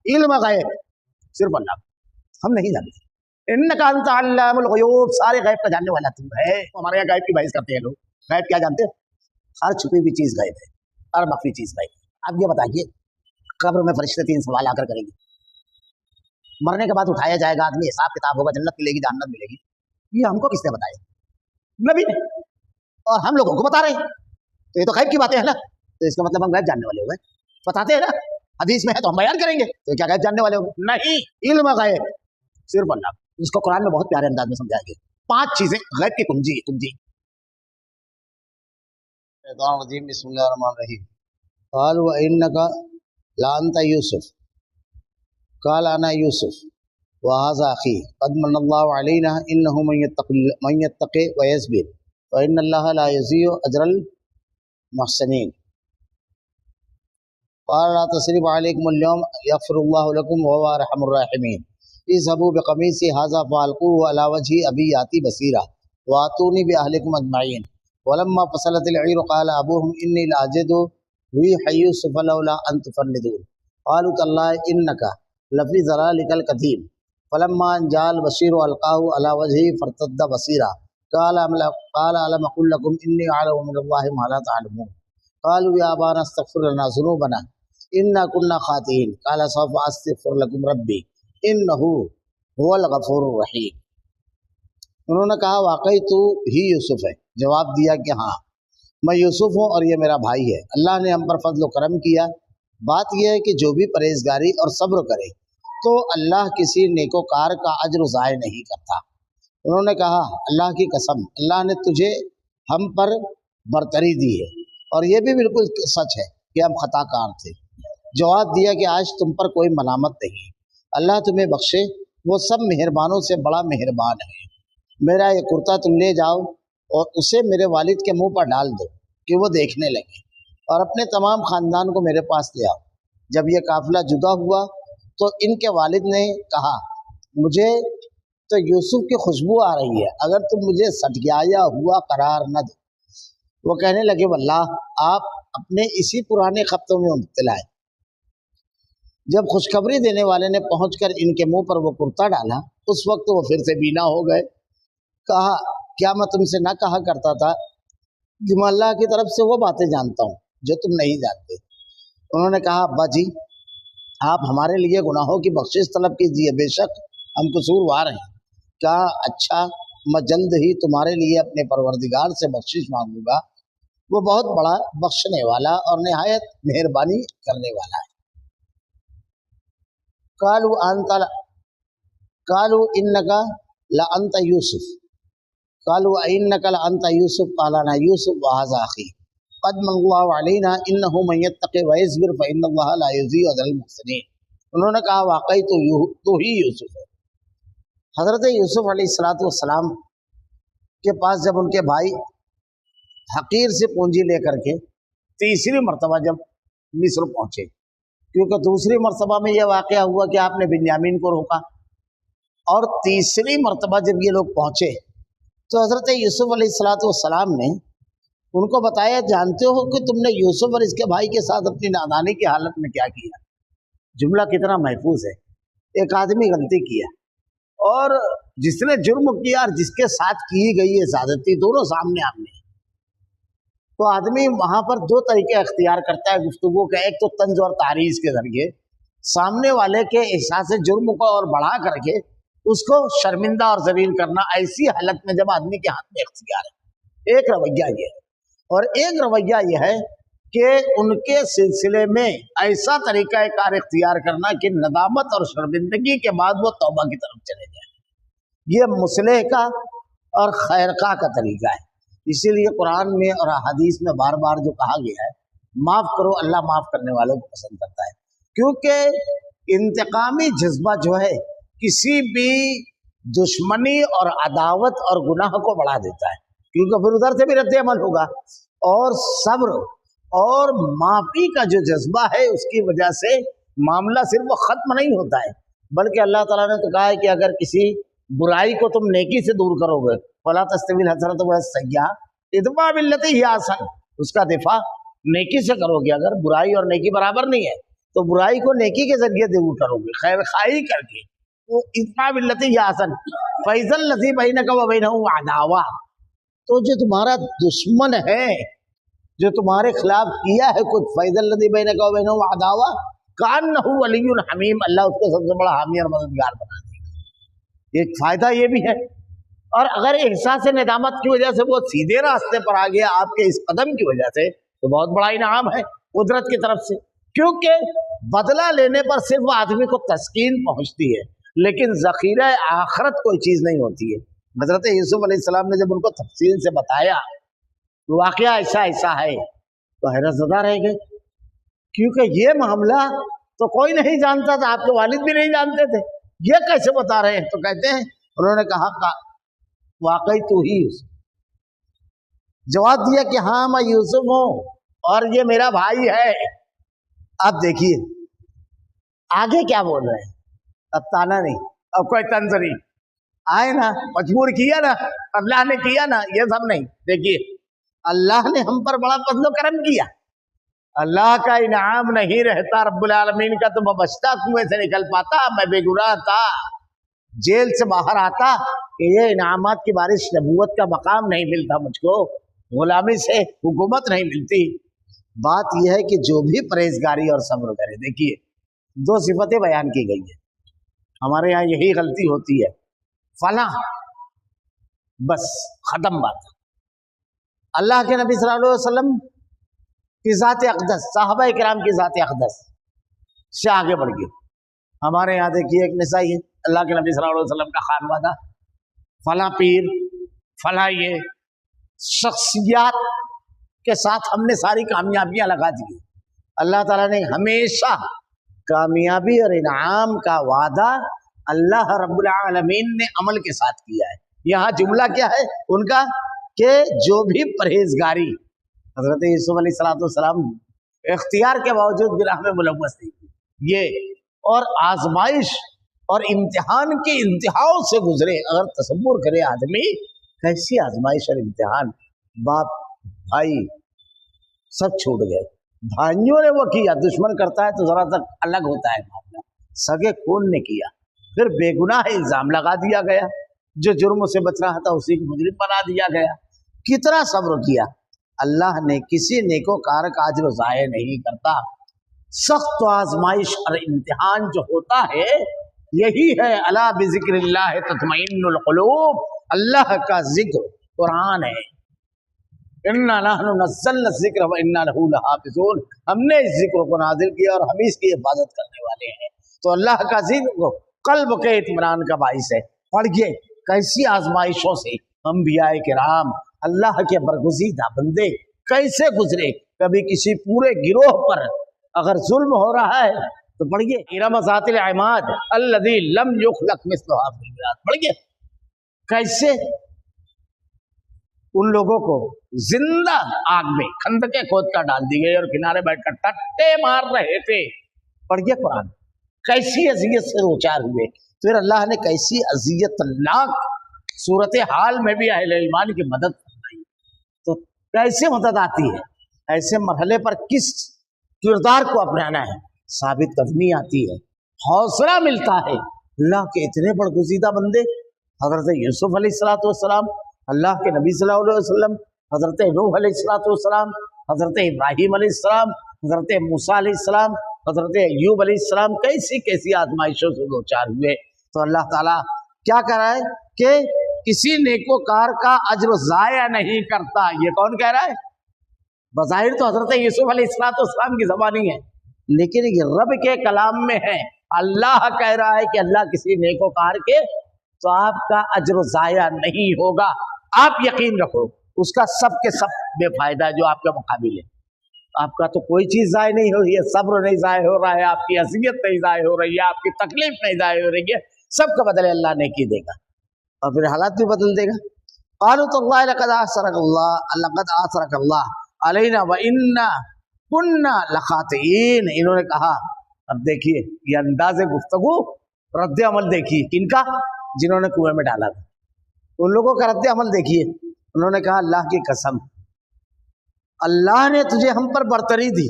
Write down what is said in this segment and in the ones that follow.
علم غیب صرف اللہ، ہم نہیں جانتے۔ انک انت علام الغیوب، سارے غیب کا جاننے والا تو ہے۔ ہمارے یہاں غیب کی بحث کرتے ہیں لوگ، غیب کیا جانتے ہیں؟ ہر چھپی ہوئی چیز غیب ہے، ہر مخفی چیز غیب ہے۔ اب یہ بتائیے قبر میں فرشتے 3 سوال آ کر کریں گے، مرنے کے بعد اٹھایا جائے گا، آدمی حساب کتاب ہوگا، جنت ملے گی جہنم ملے گی، یہ ہم کو کس نے بتایا؟ نبی نے، اور ہم لوگوں کو بتا رہے ہیں، تو یہ تو غیب کی باتیں ہیں نا، تو اس کا مطلب ہم غیب جاننے والے ہو گئے۔ بتاتے ہیں نا حدیث میں ہے تو ہم بیان کریں گے، تو کیا غیب جاننے والے ہو گئے؟ نہیں، علم غیب صرف اللہ، اس کو قرآن میں بہت پیارے انداز میں سمجھائیں گے۔ 5 چیزیں غیب کی کنجی۔ بسم اللہ الرحمن الرحیم۔ قالوا وإنك لأنت يوسف قال أنا يوسف وهذا أخي قد من الله علينا إنه من يتقي ويصبر وإن الله لا يضيع أجر المحسنين قال لا تثريب عليكم اليوم يغفر الله لكم وهو أرحم الراحمين اذهبوا بقميصي هذا فألقوه على وجه أبي يأتي بصيرا وأتوني بأهلكم أجمعين ولما فصلت العير قال أبوهم إني لأجد ريح يوسف لولا أن تفندون قالوا تالله إنك لفي ضلالك القديم فلما أن جاء البصير ألقاه على وجهه فارتد بصيرا قال ألم أقل لكم إني أعلم من الله ما لا تعلمون قالوا يا أبانا استغفر لنا ذنوبنا إنا كنا خاطئين قال سوف أستغفر لكم ربي إنه هو الغفور الرحيم۔ انہوں نے کہا واقعی تو ہی یوسف ہے، جواب دیا کہ ہاں میں یوسف ہوں اور یہ میرا بھائی ہے، اللہ نے ہم پر فضل و کرم کیا۔ بات یہ ہے کہ جو بھی پرہیزگاری اور صبر کرے تو اللہ کسی نیکوکار کا اجر ضائع نہیں کرتا۔ انہوں نے کہا اللہ کی قسم، اللہ نے تجھے ہم پر برتری دی ہے، اور یہ بھی بالکل سچ ہے کہ ہم خطا کار تھے۔ جواب دیا کہ آج تم پر کوئی ملامت نہیں، اللہ تمہیں بخشے، وہ سب مہربانوں سے بڑا مہربان ہے۔ میرا یہ کرتا تم لے جاؤ اور اسے میرے والد کے منہ پر ڈال دو کہ وہ دیکھنے لگے، اور اپنے تمام خاندان کو میرے پاس لے آؤ۔ جب یہ قافلہ جدا ہوا تو ان کے والد نے کہا مجھے تو یوسف کی خوشبو آ رہی ہے، اگر تم مجھے سٹیایا ہوا قرار نہ دو۔ وہ کہنے لگے واللہ آپ اپنے اسی پرانے خطوں میں مبتلا ہیں۔ جب خوشخبری دینے والے نے پہنچ کر ان کے منہ پر وہ کرتا ڈالا، اس وقت وہ پھر سے بینا ہو گئے۔ کہا کیا میں تم سے نہ کہا کرتا تھا کہ میں اللہ کی طرف سے وہ باتیں جانتا ہوں جو تم نہیں جانتے۔ انہوں نے کہا ابا جی آپ ہمارے لیے گناہوں کی بخشش طلب کیجیے، بے شک ہم قصوروار ہیں۔ کہا اچھا میں جلد ہی تمہارے لیے اپنے پروردگار سے بخشش مانگوں گا، وہ بہت بڑا بخشنے والا اور نہایت مہربانی کرنے والا ہے۔ قالوا انك لانت یوسف قالوا انك لانت یوسف قال انا یوسف وهذا اخي قد من الله علينا انه من يتقي ويصبر فان الله لا يضيع اجر المحسنين۔ انہوں نے کہا واقعی تو ہی یوسف ہے۔ حضرت یوسف علیہ السلام کے پاس جب ان کے بھائی حقیر سے پونجی لے کر کے تیسری مرتبہ جب مصر پہنچے، کیونکہ دوسری مرتبہ میں یہ واقعہ ہوا کہ آپ نے بنیامین کو روکا، اور تیسری مرتبہ جب یہ لوگ پہنچے تو حضرت یوسف علیہ السلام نے ان کو بتایا جانتے ہو کہ تم نے یوسف اور اس کے بھائی کے ساتھ اپنی نادانی کی حالت میں کیا کیا؟ جملہ کتنا محفوظ ہے۔ ایک آدمی غلطی کیا اور جس نے جرم کیا اور جس کے ساتھ کی گئی ہے زیادتی، دونوں سامنے آمنے، تو آدمی وہاں پر 2 طریقے اختیار کرتا ہے گفتگو کا۔ ایک تو طنز اور تعریض کے ذریعے سامنے والے کے احساس جرم کو اور بڑھا کر کے اس کو شرمندہ اور ذلیل کرنا، ایسی حالت میں جب آدمی کے ہاتھ میں اختیار ہے۔ ایک رویہ یہ ہے، اور ایک رویہ یہ ہے کہ ان کے سلسلے میں ایسا طریقہ کار اختیار کرنا کہ ندامت اور شرمندگی کے بعد وہ توبہ کی طرف چلے جائیں۔ یہ مصلح کا اور خیرخواہ کا طریقہ ہے۔ اسی لیے قرآن میں اور حدیث میں بار بار جو کہا گیا ہے معاف کرو، اللہ معاف کرنے والوں کو پسند کرتا ہے، کیونکہ انتقامی جذبہ جو ہے کسی بھی دشمنی اور عداوت اور گناہ کو بڑھا دیتا ہے، کیونکہ پھر ادھر سے بھی رد عمل ہوگا۔ اور صبر اور معافی کا جو جذبہ ہے اس کی وجہ سے معاملہ صرف وہ ختم نہیں ہوتا ہے، بلکہ اللہ تعالیٰ نے تو کہا ہے کہ اگر کسی برائی کو تم نیکی سے دور کرو گے فَلَا تَسْتَوِي الْحَسَنَةُ وَلَا السَّيِّئَةُ ادْفَعْ بِالَّتِي هِيَ أَحْسَنُ، اس کا دفاع نیکی سے کرو گے۔ اگر برائی اور نیکی برابر نہیں ہے تو برائی کو نیکی کے ذریعے دور کروگے، خیر خواہی کر کے. وہ ادفع باللتی ہی احسن فاذا الذی بینک و بینہ عداوہ، تو جو تمہارا دشمن ہے، جو تمہارے خلاف کیا ہے کچھ، فاذا الذی بینک و بینہ عداوہ کانہ ولی حمیم، اللہ اس کو سب سے بڑا حامی اور مددگار بنا دے گا. ایک فائدہ یہ بھی ہے. اور اگر احساس ندامت کی وجہ سے وہ سیدھے راستے پر آ گیا آپ کے اس قدم کی وجہ سے، تو بہت بڑا انعام ہے قدرت کی طرف سے، کیونکہ بدلہ لینے پر صرف آدمی کو تسکین پہنچتی ہے، لیکن ذخیرہ آخرت کوئی چیز نہیں ہوتی ہے. حضرت یوسف علیہ السلام نے جب ان کو تفصیل سے بتایا واقعہ ایسا ایسا ہے تو حیرت زدہ رہ گئے، کیونکہ یہ معاملہ تو کوئی نہیں جانتا تھا، آپ کے والد بھی نہیں جانتے تھے، یہ کیسے بتا رہے ہیں؟ تو کہتے ہیں انہوں نے کہا واقعی تو ہی یوسف. جواب دیا کہ ہاں میں یوسف ہوں اور یہ میرا بھائی ہے. اب دیکھیے آگے کیا بول رہے ہیں. اب تانا نہیں، اب کوئی طنز نہیں، آئے نا، مجبور کیا نا اللہ نے، کیا نا، یہ سب نہیں. دیکھیے اللہ نے ہم پر بڑا فضل و کرم کیا. اللہ کا انعام نہیں رہتا رب العالمین کا تو میں بچتا، کنویں سے نکل پاتا، میں بے گناہ تھا، جیل سے باہر آتا، کہ یہ انعامات کی بارش، نبوت کا مقام نہیں ملتا مجھ کو، غلامی سے حکومت نہیں ملتی. بات یہ ہے کہ جو بھی پرہیزگاری اور صبر کرے. دیکھیے دو صفتیں بیان کی گئی ہیں، ہمارے یہاں یہی غلطی ہوتی ہے، فلاں بس ختم بات. اللہ کے نبی صلی اللہ علیہ وسلم کی ذات اقدس، صحابہ کرام کی ذات اقدس سے آگے بڑھ گئے. ہمارے یہاں دیکھیے ایک نسائی ہے، اللہ کے نبی صلی اللہ علیہ وسلم کا خانوادہ، فلاں پیر، فلاں یہ شخصیات کے ساتھ ہم نے ساری کامیابیاں لگا دی. اللہ تعالیٰ نے ہمیشہ کامیابی اور انعام کا وعدہ اللہ رب العالمین نے عمل کے ساتھ کیا ہے. یہاں جملہ کیا ہے ان کا، کہ جو بھی پرہیزگاری، حضرت یوسف علیہ السلام اختیار کے باوجود گناہ میں ملوث نہیں تھے، یہ اور آزمائش اور امتحان کی انتہاؤں سے گزرے. اگر تصور کرے آدمی کیسی آزمائش اور امتحان، باپ بھائی سب چھوٹ گئے، بھائیوں نے وہ کیا، دشمن کرتا ہے تو ذرا تک الگ ہوتا ہے معاملہ، سگے خون نے کیا، پھر بے گناہ الزام لگا دیا گیا، جو جرم سے بچ رہا تھا اسی کو مجرم بنا دیا گیا. کتنا صبر کیا. اللہ نے کسی نیکوکار کا اجر ضائع نہیں کرتا. سخت آزمائش اور امتحان جو ہوتا ہے یہی ہے، الا بذکر اللہ تطمئن القلوب، اللہ کا ذکر قرآن ہے. انا نحن نزلنا الذکر وانا له لحافظون، ہم نے اس ذکر کو نازل کیا اور ہم اس کی حفاظت کرنے والے ہیں. تو اللہ کا ذکر قلب کے اطمینان کا باعث ہے. پڑھیے کیسی آزمائشوں سے انبیاء کرام، اللہ کے برگزیدہ بندے کیسے گزرے. کبھی کسی پورے گروہ پر اگر ظلم ہو رہا ہے تو پڑھیے ارم ذات العماد الذی لم یخلق مثلها فی البلاد، پڑھیے کیسے ان لوگوں کو زندہ آگ میں خندقیں کھود کر ڈال دی گئی اور کنارے بیٹھ کر ٹٹے مار رہے تھے. پڑھیے قرآن کیسی اذیت سے دوچار ہوئے. پھر اللہ نے کیسی اذیت ناک صورت حال میں بھی اہل ایمان کی مدد فرمائی. تو کیسے مدد آتی ہے، ایسے مرحلے پر کس کردار کو اپنانا ہے، ثابت قدمی آتی ہے، حوصلہ ملتا ہے. اللہ کے اتنے برگزیدہ بندے، حضرت یوسف علیہ السلام، اللہ کے نبی صلی اللہ علیہ وسلم، حضرت نوح علیہ السلام، حضرت ابراہیم علیہ السلام، حضرت موسیٰ علیہ السلام، حضرت ایوب علیہ السلام، کیسی کیسی آزمائشوں سے دوچار ہوئے. تو اللہ تعالیٰ کیا کر رہا ہے کہ کسی نیکوکار کا اجر ضائع نہیں کرتا. یہ کون کہہ رہا ہے؟ بظاہر تو حضرت یوسف علیہ السلام کی زبانی ہے، لیکن یہ رب کے کلام میں ہے. اللہ کہہ رہا ہے کہ اللہ کسی نیکوکار کے تو آپ کا اجر ضائع نہیں ہوگا. آپ یقین رکھو اس کا سب کے سب بے فائدہ ہے جو آپ کا مقابل ہے. آپ کا تو کوئی چیز ضائع نہیں ہو رہی ہے، صبر نہیں ضائع ہو رہا ہے، آپ کی اذیت نہیں ضائع ہو رہی ہے، آپ کی تکلیف نہیں ضائع ہو رہی ہے، سب کا بدلے اللہ نیکی دے گا اور پھر حالات بھی بدل دے گا. قالوا تاللہ لقد آثرک اللہ علینا وإنا كنا لخاطئین. انہوں نے کہا، اب دیکھیے یہ انداز گفتگو، رد عمل دیکھیے کن کا، جنہوں نے کنویں میں ڈالا تھا ان لوگوں کا رد عمل دیکھیے. انہوں نے کہا اللہ کی قسم، اللہ نے تجھے ہم پر برتری دی،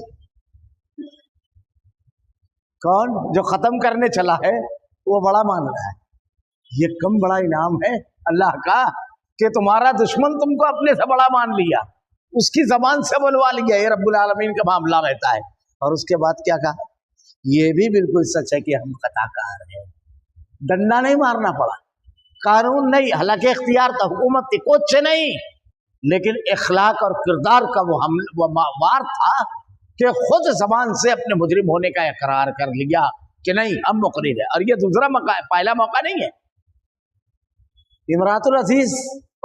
کون جو ختم کرنے چلا ہے وہ بڑا مان رہا ہے. یہ کم بڑا انعام ہے اللہ کا کہ تمہارا دشمن تم کو اپنے سے بڑا مان لیا, اس کی زبان سے بلوا لیا. یہ رب العالمین کا معاملہ رہتا ہے. اور اس کے بعد کیا کہا؟ یہ بھی بالکل سچ ہے کہ ہم خطا کار ہیں. ڈنڈا نہیں مارنا پڑا, قانون نہیں, حالانکہ اختیار تھا, حکومت تھی, کچھ نہیں, لیکن اخلاق اور کردار کا وہ وار تھا کہ خود زبان سے اپنے مجرم ہونے کا اقرار کر لیا کہ نہیں ہم مقرر ہے. اور یہ دوسرا موقع ہے, پہلا موقع نہیں ہے. امراۃ العزیز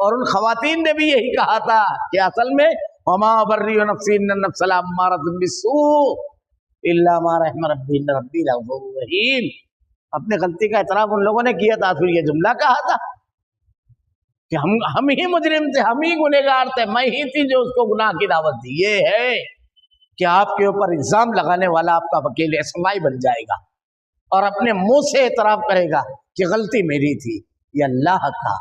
اور ان خواتین نے بھی یہی کہا تھا کہ اصل میں وما ابرئ نفسی ان النفس لامارۃ بالسوء الا ما رحم ربی ان ربی لغفور رحیم. اپنے غلطی کا اعتراف ان لوگوں نے کیا تھا, پھر یہ جملہ کہا تھا کہ ہم ہی مجرم تھے, ہم ہی گنہگار تھے, میں ہی تھی جو اس کو گناہ کی دعوت دی. یہ ہے کہ آپ کے اوپر الزام لگانے والا آپ کا وکیل اسماعی بن جائے گا اور اپنے منہ سے اعتراف کرے گا کہ غلطی میری تھی. یہ اللہ کا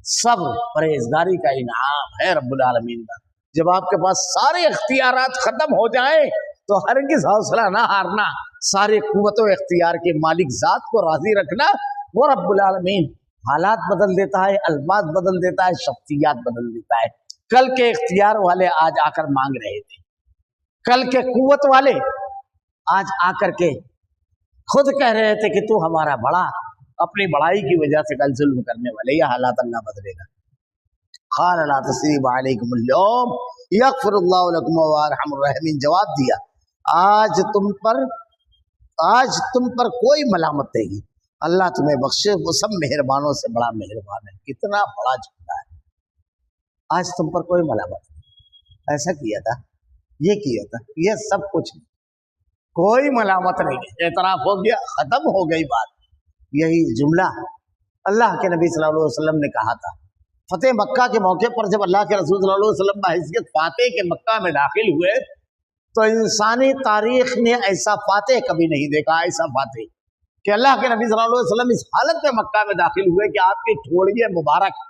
صبر پرہیزگاری کا انعام ہے رب العالمین کا. جب آپ کے پاس سارے اختیارات ختم ہو جائیں تو ہرگز حوصلہ نہ ہارنا, سارے قوت و اختیار کے مالک ذات کو راضی رکھنا. وہ رب العالمین حالات بدل دیتا ہے, الفاظ بدل دیتا ہے, شخصیات بدل دیتا ہے. کل کے اختیار والے آج آ کر مانگ رہے تھے, کل کے قوت والے آج آ کر کے خود کہہ رہے تھے کہ تو ہمارا بڑا, اپنی بڑائی کی وجہ سے کل ظلم کرنے والے. یہ حالات اللہ بدلے گا. قال لا تثریب علیکم اليوم یغفر اللہ لکم وهو ارحم الراحمین. جواب دیا, آج تم پر کوئی ملامت نہیں, اللہ تمہیں بخشے, وہ سب مہربانوں سے بڑا مہربان ہے. کتنا بڑا جملہ ہے. آج تم پر کوئی ملامت نہیں, ایسا کیا تھا, یہ کیا تھا, یہ سب کچھ نہیں, کوئی ملامت نہیں. اعتراف ہو گیا, ختم ہو گئی بات. یہی جملہ اللہ کے نبی صلی اللہ علیہ وسلم نے کہا تھا فتح مکہ کے موقع پر. جب اللہ کے رسول صلی اللہ علیہ وسلم بحیثیت فاتح کے مکہ میں داخل ہوئے تو انسانی تاریخ نے ایسا فاتح کبھی نہیں دیکھا, ایسا فاتح کہ اللہ کے نبی صلی اللہ علیہ وسلم اس حالت میں مکہ میں داخل ہوئے کہ آپ کی ٹھوڑیاں مبارک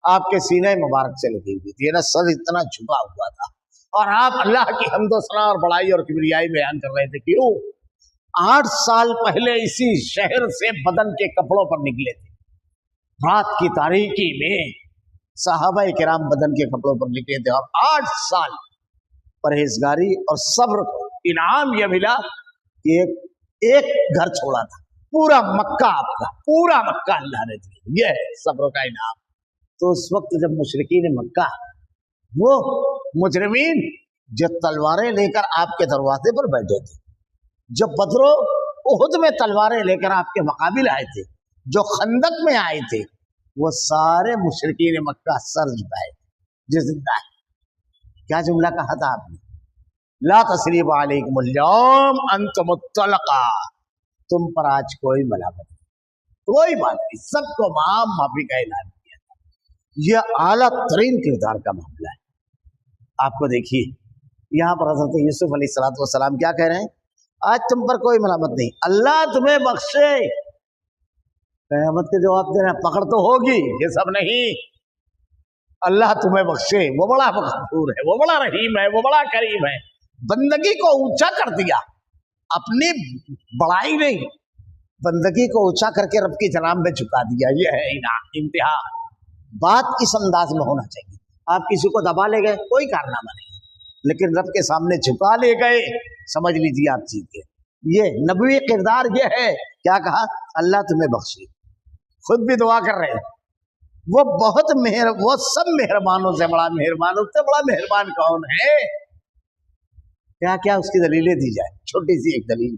آپ کے سینے مبارک سے لگی ہوئی تھی, سر اتنا جھکا ہوا تھا, اور آپ اللہ کی حمد و ثنا اور بڑائی اور کبریائی بیان کر رہے تھے. کیوں؟ 8 سال پہلے اسی شہر سے بدن کے کپڑوں پر نکلے تھے. رات کی تاریکی میں صحابہ کرام بدن کے کپڑوں پر نکلے تھے, اور 8 سال پرہیزگاری اور صبر کو انعام یہ ملا کہ ایک گھر چھوڑا تھا. پورا مکہ آپ کا, پورا مکہ اللہ نے دیا. یہ ہے صبر کا انعام. تو اس وقت جب مشرکین مکہ, وہ مجرمین جو تلواریں لے کر آپ کے دروازے پر بیٹھے تھے, جو بدر و احد میں تلواریں لے کر آپ کے مقابل آئے تھے, جو خندق میں آئے تھے, وہ سارے مشرکین مکہ سر جھکائے جو زندہ ہے. کیا جملہ کہا تھا آپ نے؟ لا تثریب علیکم اليوم انتم الطلقاء. تم پر آج کوئی ملامت نہیں, کوئی بات نہیں, سب کو معافی کا اعلان کیا تھا. یہ اعلیٰ ترین کردار کا معاملہ ہے. آپ کو دیکھیے یہاں پر حضرت یوسف علیہ السلام کیا کہہ رہے ہیں؟ آج تم پر کوئی ملامت نہیں, اللہ تمہیں بخشے. قیامت کے جواب دینا, پکڑ تو ہوگی, یہ سب نہیں. اللہ تمہیں بخشے, وہ بڑا غفور ہے, وہ بڑا رحیم ہے, وہ بڑا کریم ہے. بندگی کو اونچا کر دیا, اپنی بڑائی نہیں, بندگی کو اونچا کر کے رب کی جناب میں جھکا دیا. یہ ہے انتہا. بات اس انداز میں ہونا چاہیے. آپ کسی کو دبا لے گئے, کوئی کارنامہ نہیں, لیکن رب کے سامنے جھکا لے گئے, سمجھ لیجیے آپ جیت گئے. یہ نبوی کردار یہ ہے. کیا کہا؟ اللہ تمہیں بخشے. خود بھی دعا کر رہے ہیں. وہ بہت وہ سب مہربانوں سے بڑا مہربان, اس سے بڑا مہربان کون ہے؟ کیا کیا اس کی دلیلیں دی جائے. چھوٹی سی ایک دلیل.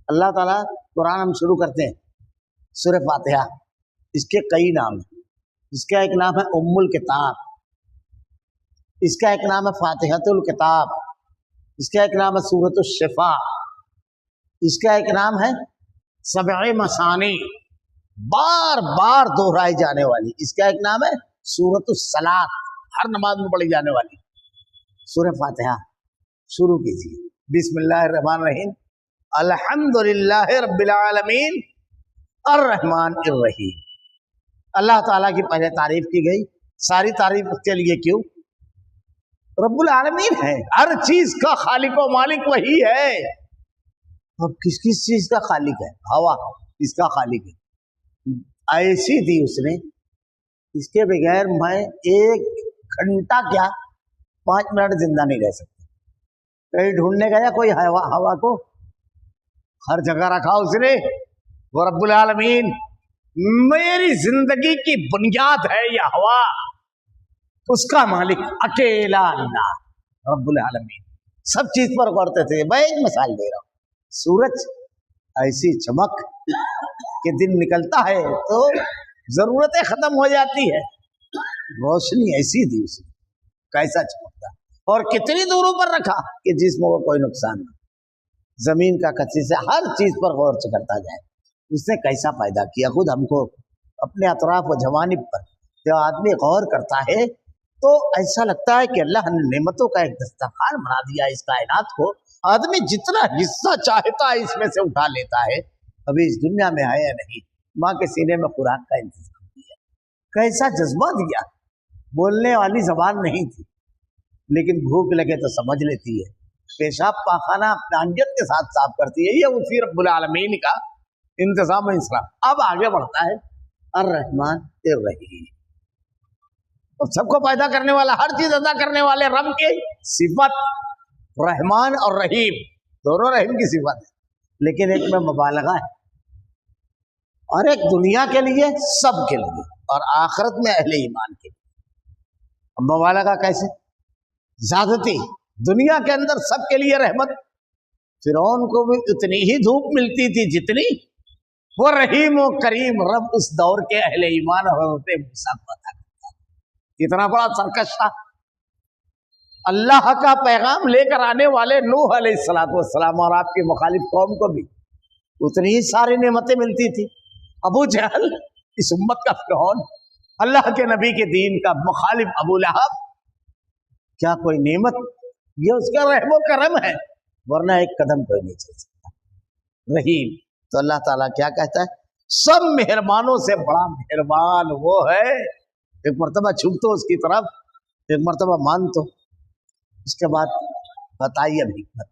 اللہ تعالیٰ قرآن ہم شروع کرتے ہیں سورہ فاتحہ, اس کے کئی نام ہیں. اس کا ایک نام ہے ام الکتاب, اس کا ایک نام ہے فاتحۃ الکتاب, اس کا ایک نام ہے سورۃ الشفاء, اس کا ایک نام ہے سبع مثانی, بار بار دہرائی جانے والی. اس کا ایک نام ہے سورۃ الصلاۃ, ہر نماز میں پڑھی جانے والی. سورہ فاتحہ شروع کیجیے. بسم اللہ الرحمن الرحیم, الحمدللہ رب العالمین الرحمن الرحیم. اللہ تعالیٰ کی پہلے تعریف کی گئی. ساری تعریف اس کے لیے کیوں؟ رب العالمین ہے, ہر چیز کا خالق و مالک وہی ہے. اب کس کس چیز کا خالق ہے؟ ہوا اس کا خالق ہے. ایسی تھی اس نے، اس کے بغیر میں 1 گھنٹہ کیا 5 منٹ زندہ نہیں رہ سکتا. کہیں ڈھونڈنے گیا کوئی ہوا کو، ہر جگہ رکھا اس نے. وہ رب العالمین میری زندگی کی بنیاد ہے یہ ہوا، اس کا مالک اکیلا اللہ رب العالمین. سب چیز پر غورتے تھے. میں ایک مثال دے رہا ہوں. سورج ایسی چمک کہ دن نکلتا ہے تو ضرورتیں ختم ہو جاتی ہے. روشنی ایسی تھی اس نے، کیسا چمکتا، اور کتنی دوروں پر رکھا کہ جسم کو کوئی نقصان نہ. زمین کا کچی سے ہر چیز پر غور کرتا جائے. اس نے کیسا پیدا کیا خود ہم کو اپنے اطراف و جوانب پر. جب آدمی غور کرتا ہے تو ایسا لگتا ہے کہ اللہ نے نعمتوں کا ایک دسترخوان بنا دیا اس کائنات کو. آدمی جتنا حصہ چاہتا ہے اس میں سے اٹھا لیتا ہے. ابھی اس دنیا میں ہے یا نہیں، ماں کے سینے میں خوراک کا انتظام دیا، کیسا جذبہ دیا. بولنے والی زبان نہیں تھی لیکن بھوک لگے تو سمجھ لیتی ہے. پیشاب پاخانہ اپنے انجت کے ساتھ صاف کرتی ہے. یہ اسی رب العالمین کا انتظام و انصراف. اب آگے بڑھتا ہے الرحمن الرحیم. اور سب کو پیدا کرنے والا، ہر چیز ادا کرنے والے رب کی صفت رحمان اور رحیم، دونوں رحیم کی صفت ہے، لیکن ایک میں مبالغہ ہے اور ایک دنیا کے لیے سب کے لیے اور آخرت میں اہل ایمان کے لیے. اب مبالغہ کیسے؟ زیادتی. دنیا کے اندر سب کے لیے رحمت. فرعون کو بھی اتنی ہی دھوپ ملتی تھی جتنی وہ رحیم و کریم رب اس دور کے اہل ایمان حضرت موسیٰ کو عطا کرتا. کتنا بڑا سرکش تھا. اللہ کا پیغام لے کر آنے والے نوح علیہ السلام اور آپ کی مخالف قوم کو بھی اتنی ہی ساری نعمتیں ملتی تھی. ابو جہل اس امت کا فرعون، اللہ کے نبی کے دین کا مخالف ابو لہب، کیا کوئی نعمت؟ یہ اس کا رحم و کرم ہے، ورنہ ایک قدم کوئی نہیں چل سکتا. رحیم. تو اللہ تعالیٰ کیا کہتا ہے؟ سب مہربانوں سے بڑا مہربان وہ ہے. ایک مرتبہ چھپ تو اس کی طرف، ایک مرتبہ مان تو. اس کے بعد بتائیے اب حکمت.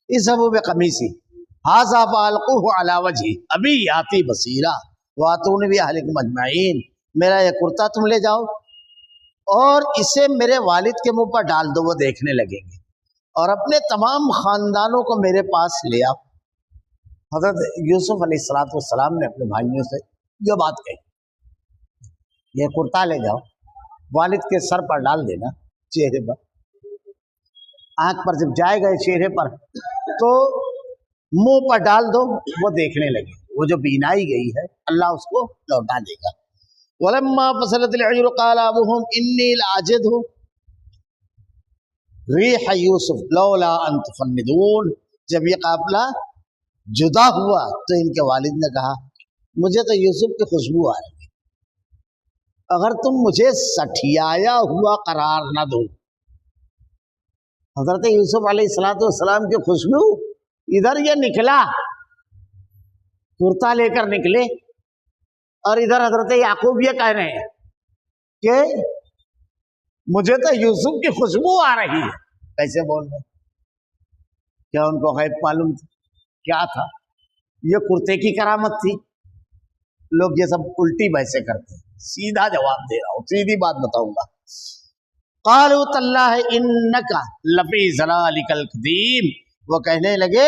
اذهبوا بقمیصی ھذا فالقوہ علی وجہی ابی یاتی بصیرا واتونی باہلکم اجمعین. میرا یہ کرتا تم لے جاؤ اور اسے میرے والد کے منہ پر ڈال دو، وہ دیکھنے لگیں گے، اور اپنے تمام خاندانوں کو میرے پاس لے آؤ. حضرت یوسف علیہ السلام نے اپنے بھائیوں سے یہ بات کہی، یہ کرتا لے جاؤ، والد کے سر پر ڈال دینا، چہرے پر، آنکھ پر جب جائے گا چہرے پر تو منہ پر ڈال دو، وہ دیکھنے لگے. وہ جو بینائی گئی ہے اللہ اس کو لوٹا دے گا. وَلَمَّا فَصَلَتِ الْعِيرُ قَالَ أَبُوهُمْ إِنِّي لَأَجِدُ رِيحَ يُوسُفَ لَوْلَا أَن تُفَنِّدُونِ. جب یہ قافلہ جدا ہوا تو ان کے والد نے کہا مجھے تو یوسف کی خوشبو آ رہی ہے، اگر تم مجھے سٹھیایا ہوا قرار نہ دو. حضرت یوسف علیہ السلام کی خوشبو ادھر یہ نکلا، کرتا لے کر نکلے، اور ادھر حضرت یعقوب یہ کہہ رہے ہیں کہ مجھے تو یوسف کی خوشبو آ رہی ہے. کیسے بول رہے؟ کیا ان کو غیب معلوم تھا؟ کیا تھا؟ یہ کرتے کی کرامت تھی. لوگ یہ سب الٹی بحثیں کرتے ہیں. سیدھا جواب دے رہا ہوں، سیدھی بات بتاؤں گا. قالوا تاللہ انک لفی ضلالک القدیم. وہ کہنے لگے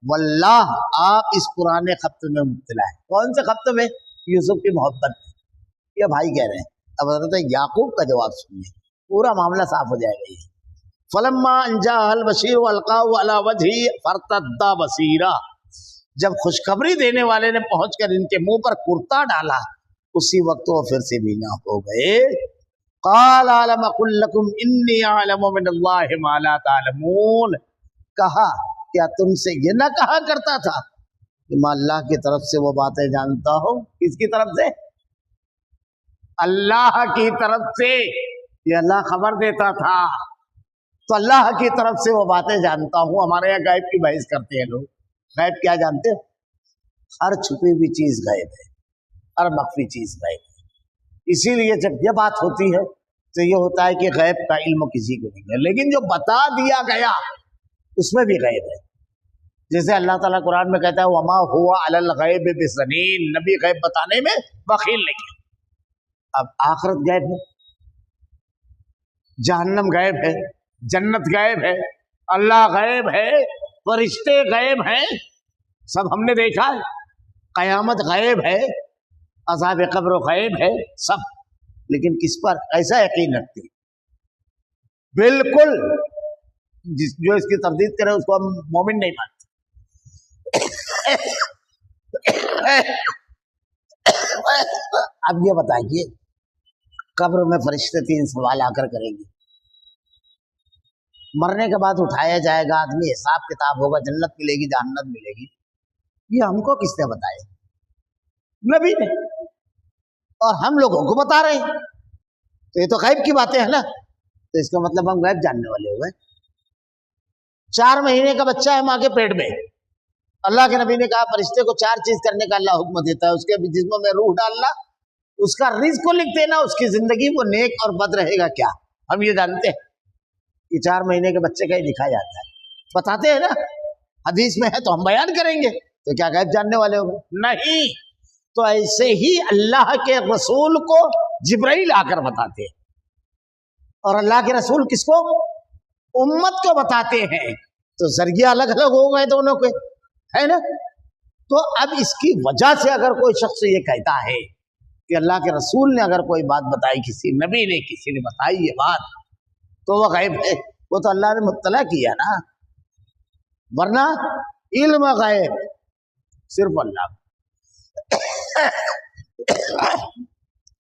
واللہ آپ اس پرانے خط میں مبتلا ہے. کون سے خط میں؟ یوسف کی محبت. یہ بھائی کہہ رہے ہیں. اب حضرت یعقوب کا جواب سنیے، پورا معاملہ صاف ہو جائے گا. یہ فلما ان جاء البشیر والقاه على وجهه فارتد بصیرا. جب خوشخبری دینے والے نے پہنچ کر ان کے منہ پر کرتا ڈالا اسی وقت وہ پھر سے بینا ہو گئے. قال علم اقل لكم انی اعلم من اللہ ما لا تعلمون. کہا کیا تم سے یہ نہ کہا کرتا تھا کہ میں اللہ کی طرف سے وہ باتیں جانتا ہوں. کس کی طرف سے؟ اللہ کی طرف سے. یہ اللہ خبر دیتا تھا تو اللہ کی طرف سے وہ باتیں جانتا ہوں. ہمارے یہاں غیب کی بحث کرتے ہیں لوگ. غیب کیا جانتے ہو؟ ہر چھپی ہوئی چیز غیب ہے، ہر مخفی چیز غیب ہے. اسی لیے جب یہ بات ہوتی ہے تو یہ ہوتا ہے کہ غیب کا علم کسی کو نہیں ہے، لیکن جو بتا دیا گیا اس میں بھی غیب ہے. جیسے اللہ تعالیٰ قرآن میں کہتا ہے وما ہوا علی الغیب بضنین، نبی غیب بتانے میں بخیل نہیں ہے۔ اب آخرت غیب ہے، جہنم غیب ہے، جنت غیب ہے، اللہ غیب ہے، فرشتے غیب ہیں، سب ہم نے دیکھا ہے، قیامت غیب ہے، عذاب قبر غیب ہے، سب، لیکن کس پر ایسا یقین رکھتے ہیں؟ بالکل جو اس کی تردید کرے اس کو ہم مومن نہیں مانتے۔ اب یہ بتائیے قبر میں فرشتے 3 سوال آ کر کریں گے، مرنے کے بعد اٹھایا جائے گا، آدمی حساب کتاب ہوگا، جنت ملے گی جہنت ملے گی، یہ ہم کو کس نے بتایا؟ نبی نے، اور ہم لوگوں کو بتا رہے ہیں، تو یہ تو غیب کی باتیں ہیں نا، تو اس کا مطلب ہم غیب جاننے والے ہو گئے۔ 4 مہینے کا بچہ ہے ماں کے پیٹ میں، اللہ کے نبی نے کہا فرشتے کو 4 چیز کرنے کا اللہ حکم دیتا ہے، اس کے جسم میں روح ڈالنا، اس کا رزق کو لکھ دینا، اس کی زندگی وہ نیک اور بد رہے گا کیا، ہم یہ جانتے ہیں کہ 4 مہینے کے بچے کا ہی لکھا جاتا ہے، بتاتے ہیں نا، حدیث میں ہے تو ہم بیان کریں گے، تو کیا غیب جاننے والے ہو گئے؟ نہیں۔ تو ایسے ہی اللہ کے رسول کو جبرائیل آ کر بتاتے ہیں، اور اللہ کے رسول کس کو؟ امت کو بتاتے ہیں، تو ذریعہ الگ الگ ہو گئے دونوں کے، ہے نا؟ تو اب اس کی وجہ سے اگر کوئی شخص یہ کہتا ہے کہ اللہ کے رسول نے اگر کوئی بات بتائی، کسی نبی نے کسی نے بتائی یہ بات، تو وہ غیب ہے، وہ تو اللہ نے مطلع کیا نا، ورنہ علم غیب صرف اللہ کو۔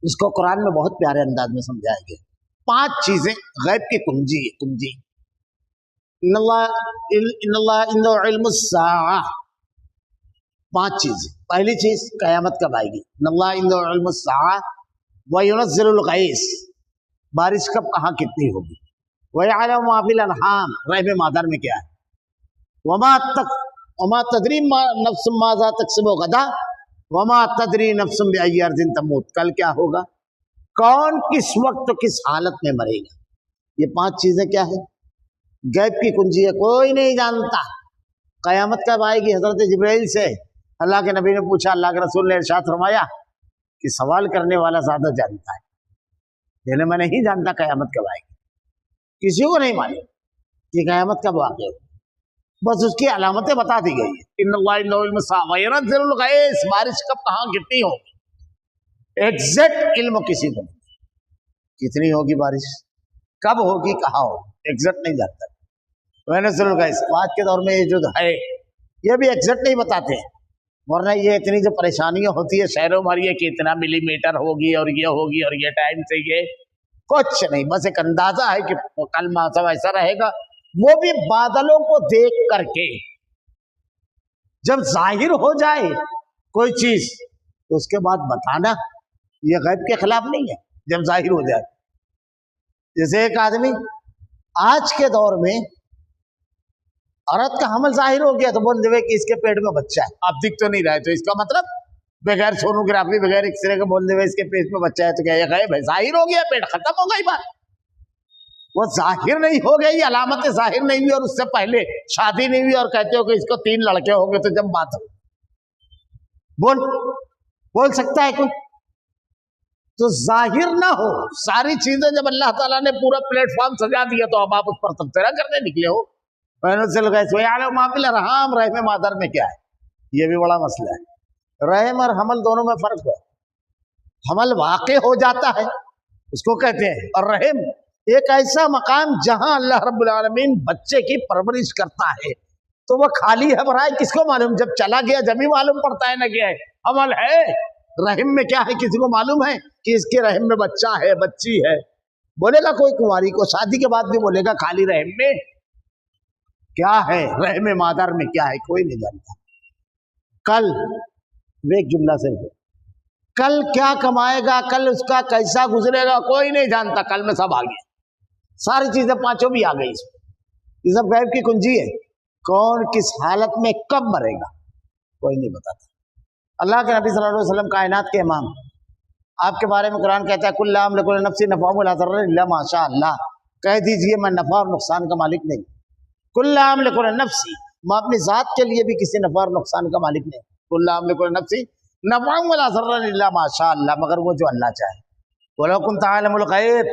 اس کو قرآن میں بہت پیارے انداز میں سمجھایا گیا، 5 چیزیں غیب کی کنجی ہے، کنجی۔ ان اللہ عنده علم الساعہ، 5 چیزیں۔ پہلی چیز قیامت کب آئے گی، ان اللہ عنده علم الساعہ وینزل الغیث، بارش کب کہاں کتنی ہوگی، ویعلم ما فی الارحام، رحم مادر میں کیا ہے، وما تدری نفس ماذا تکسب غدا وما تدری نفس بأی ارض تموت، کل کیا ہوگا، کون کس وقت کس حالت میں مرے گا۔ یہ 5 چیزیں کیا ہے، غیب کی کنجی ہے، کوئی نہیں جانتا۔ قیامت کب آئے گی، حضرت جبرائیل سے اللہ کے نبی نے پوچھا، اللہ کے رسول نے ارشاد فرمایا کہ سوال کرنے والا زیادہ جانتا ہے، یعنی میں نہیں جانتا قیامت کب آئے گی، کسی کو نہیں معلوم کہ قیامت کب واقع ہو، بس اس کی علامتیں بتا دی گئی ہیں، ان اللہ عنده علم الساعہ وینزل الغیث، بارش کب کہاں کتنی ہوگی، ایگزیکٹ علم کسی کو نہیں، کتنی ہوگی بارش، کب ہوگی، کہاں ہوگی، ایگزیکٹ نہیں جانتا۔ وینزل الغیث، آج کے دور میں یہ جو ہے یہ بھی ایگزیکٹ نہیں بتاتے ہیں، ورنہ یہ اتنی جو پریشانیاں ہوتی ہے شہروں میں، یہ کہ اتنا ملی میٹر ہوگی اور یہ ہوگی اور یہ ٹائم سے یہ کچھ نہیں، بس ایک اندازہ ہے کہ کل موسم ایسا رہے گا، وہ بھی بادلوں کو دیکھ کر کے، جب ظاہر ہو جائے کوئی چیز تو اس کے بعد بتانا، یہ غیب کے خلاف نہیں ہے، جب ظاہر ہو جائے۔ جیسے ایک آدمی آج کے دور میں عورت کا حمل ظاہر ہو گیا تو بول دے کہ اس کے پیٹ میں بچہ ہے، اب دکھ تو نہیں رہا ہے، تو اس کا مطلب بغیر سونوگرافی بغیر ایکس رے کے بول دے اس کے پیٹ میں بچہ ہے، تو کیا یہ غیب ہے؟ ظاہر ہو گیا، پیٹ ختم ہو گئی بات، وہ ظاہر نہیں ہو گئی، علامتیں ظاہر نہیں ہوئی، اور اس سے پہلے شادی نہیں ہوئی اور کہتے ہو کہ اس کو 3 لڑکے ہوں گے، تو جب بات ہو بول سکتا ہے کوئی؟ تو ظاہر نہ ہو ساری چیزیں، جب اللہ تعالیٰ نے پورا پلیٹ فارم سجا دیا تو اب آپ اس پر تبصرہ کرنے نکلے ہو۔ وَيَعْلَمُ مَا فِي الْأَرْحَامِ، رحم مادر میں کیا ہے، یہ بھی بڑا مسئلہ ہے، رحم اور حمل دونوں میں فرق ہے، حمل واقع ہو جاتا ہے اس کو کہتے ہیں، اور رحم ایک ایسا مقام جہاں اللہ رب العالمین بچے کی پرورش کرتا ہے، تو وہ خالی ہے برائے کس کو معلوم، جب چلا گیا جب ہی معلوم پڑتا ہے نہ کیا ہے، حمل ہے، رحم میں کیا ہے کسی کو معلوم ہے کہ اس کے رحم میں بچہ ہے بچی ہے، بولے گا کوئی کنواری کو، شادی کے بعد بھی بولے گا خالی رحم میں کیا ہے، رحم مادر میں کیا ہے، کوئی نہیں جانتا۔ کل ایک جملہ سے کل کیا کمائے گا، کل اس کا کیسا گزرے گا، کوئی نہیں جانتا، کل میں سب آ گیا، ساری چیزیں 5 بھی آ گئی، اس میں یہ سب غیب کی کنجی ہے، کون کس حالت میں کب مرے گا کوئی نہیں بتاتا۔ اللہ کے نبی صلی اللہ علیہ وسلم کائنات کے امام، آپ کے بارے میں قرآن کہتا ہے کل لا املک لنفسی نفعا ولا ضرا الا ما شاء اللہ، کہہ دیجئے میں نفع اور نقصان کا مالک نہیں، کل لا املک لنفسی، میں اپنی ذات کے لیے بھی کسی نفع اور نقصان کا مالک نہیں. قل لا املک لنفسی نفعا ولا ضرا الا ما شاء اللہ، مگر وہ جو اللہ چاہے. ولو كنت اعلم الغیب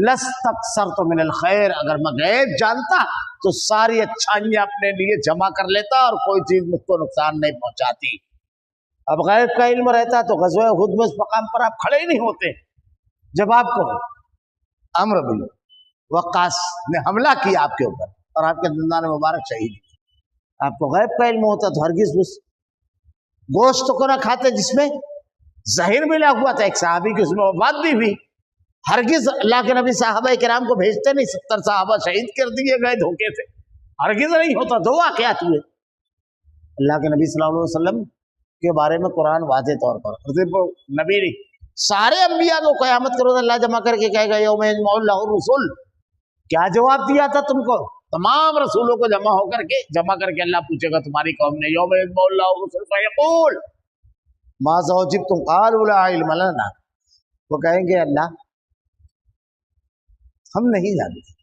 لاستكثرت من الخیر، اگر میں غیب جانتا تو ساری اچھائیاں اپنے لیے جمع کر لیتا اور کوئی چیز مجھ کو نقصان نہیں پہنچاتی. اب غیب کا علم رہتا تو غزوہ احد میں اس مقام پر آپ کھڑے ہی نہیں ہوتے جب آپ کو عمرو بن وقاص نے حملہ کیا آپ کے اوپر اور آپ کے دندان مبارک شہید. آپ کو غیب کا علم ہوتا تو ہرگز اس گوشت کو نہ کھاتے جس میں زہر ملا ہوا تھا. ایک صحابی کی اس میں وفات بھی ہوئی. ہرگز اللہ کے نبی صحابہ کرام کو بھیجتے نہیں، 70 صحابہ شہید کر دیے گئے دھوکے سے. ہرگز نہیں ہوتا. دو واقعات ہوئے. اللہ کے نبی صلی اللہ علیہ وسلم کے بارے میں قرآن واضح طور پر صرف نبی نہیں، سارے انبیاء کو قیامت کے روز اللہ جمع کر کے کہے گا یوم یجمع اللہ الرسل. کیا جواب دیا تھا تم کو؟ تمام رسولوں کو جمع کر کے اللہ پوچھے گا تمہاری قوم نے یوم یجمع اللہ الرسل فیقول ماذا اجبتم قالوا لا علم لنا. وہ کہیں گے اللہ ہم نہیں جانتے.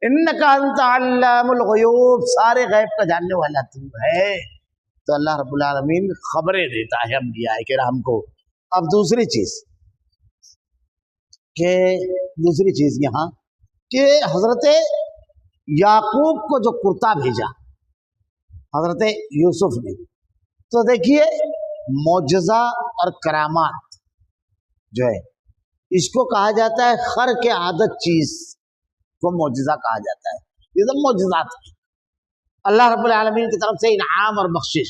انک انت علام الغیوب، سارے غیب کا جاننے والا تو ہے. تو اللہ رب العالمین خبریں دیتا ہے انبیاء کرام کو. اب دوسری چیز یہاں کہ حضرت یعقوب کو جو کرتا بھیجا حضرت یوسف نے، تو دیکھیے معجزہ اور کرامات جو ہے اس کو کہا جاتا ہے خرق عادت چیز کو معجزہ کہا جاتا ہے. یہ سب معجزات ہیں اللہ رب العالمین کی طرف سے انعام اور بخشش.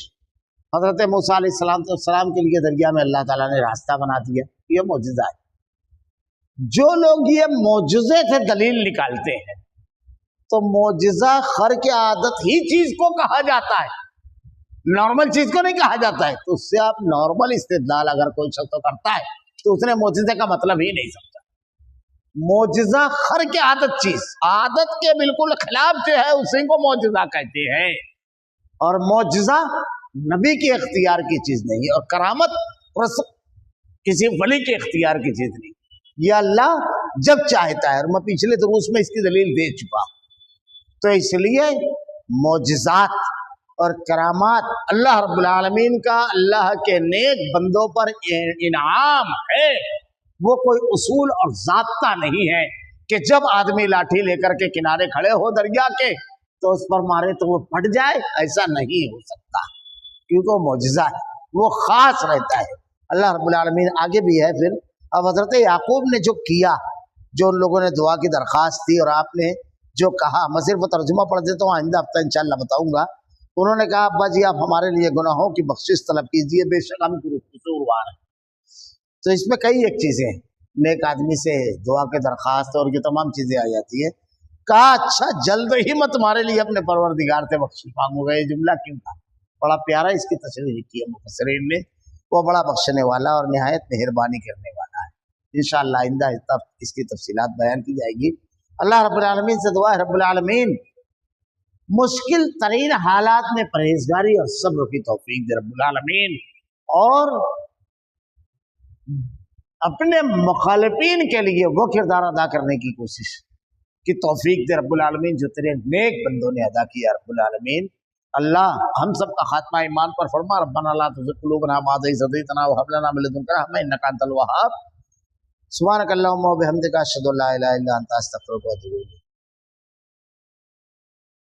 حضرت موسیٰ علیہ السلام کے لیے دریا میں اللہ تعالیٰ نے راستہ بنا دیا، یہ معجزہ ہے. جو لوگ یہ معجزے سے دلیل نکالتے ہیں تو معجزہ خرق عادت ہی چیز کو کہا جاتا ہے، نارمل چیز کو نہیں کہا جاتا ہے. تو اس سے آپ نارمل استدلال اگر کوئی شخص کرتا ہے تو اس نے معجزے کا مطلب ہی نہیں سمجھا. معجزہ خرق عادت چیز، عادت کے بالکل خلاف جو ہے اسی کو معجزہ کہتے ہیں. اور معجزہ نبی کے اختیار کی چیز نہیں، اور کرامت کسی ولی کے اختیار کی چیز نہیں. یہ اللہ جب چاہتا ہے، اور میں پچھلے دروس میں اس کی دلیل دے چکا. تو اس لیے معجزات اور کرامات اللہ رب العالمین کا اللہ کے نیک بندوں پر انعام ہے. وہ کوئی اصول اور ضابطہ نہیں ہے کہ جب آدمی لاٹھی لے کر کے کنارے کھڑے ہو دریا کے تو اس پر مارے تو وہ پھٹ جائے. ایسا نہیں ہو سکتا کیونکہ وہ معجزہ ہے، وہ خاص رہتا ہے. اللہ رب العالمین آگے بھی ہے. پھر اب حضرت یعقوب نے جو کیا، جو ان لوگوں نے دعا کی درخواست تھی اور آپ نے جو کہا، میں صرف ترجمہ پڑھ دیتا ہوں، آئندہ ہفتہ انشاءاللہ بتاؤں گا. انہوں نے کہا ابا جی آپ ہمارے لیے گناہوں کی بخشش طلب کیجئے، بے شک ہم قصوروار ہیں. تو اس میں کئی ایک چیزیں ہیں، نیک آدمی سے دعا کے درخواست اور یہ تمام چیزیں آ جاتی ہیں. کہا اچھا جلد ہی میں تمہارے لیے اپنے پروردگار سے بخشش مانگوں گا. یہ جملہ کیوں تھا؟ بڑا پیارا اس کی تشریح کی ہے مفسرین نے. وہ بڑا بخشنے والا اور نہایت مہربانی کرنے والا ہے. انشاءاللہ آئندہ اس کی تفصیلات بیان کی جائے گی. اللہ رب العالمین سے دعا ہے رب العالمین مشکل ترین حالات میں پرہیزگاری اور صبر کی توفیق دے رب العالمین، اور اپنے مخالفین کے لیے وہ کردار ادا کرنے کی کوشش کی توفیق دے رب العالمین جو تیرے نیک بندوں نے ادا کیا رب العالمین. اللہ ہم سب کا خاتمہ ایمان پر فرما. ربنا لا تزغ قلوبنا بعد إذ هديتنا وهب لنا من لدنك رحمة إنك أنت الوهاب. سبحانك اللهم وبحمدك أشهد أن لا إله إلا أنت أستغفرك وأتوب إليك.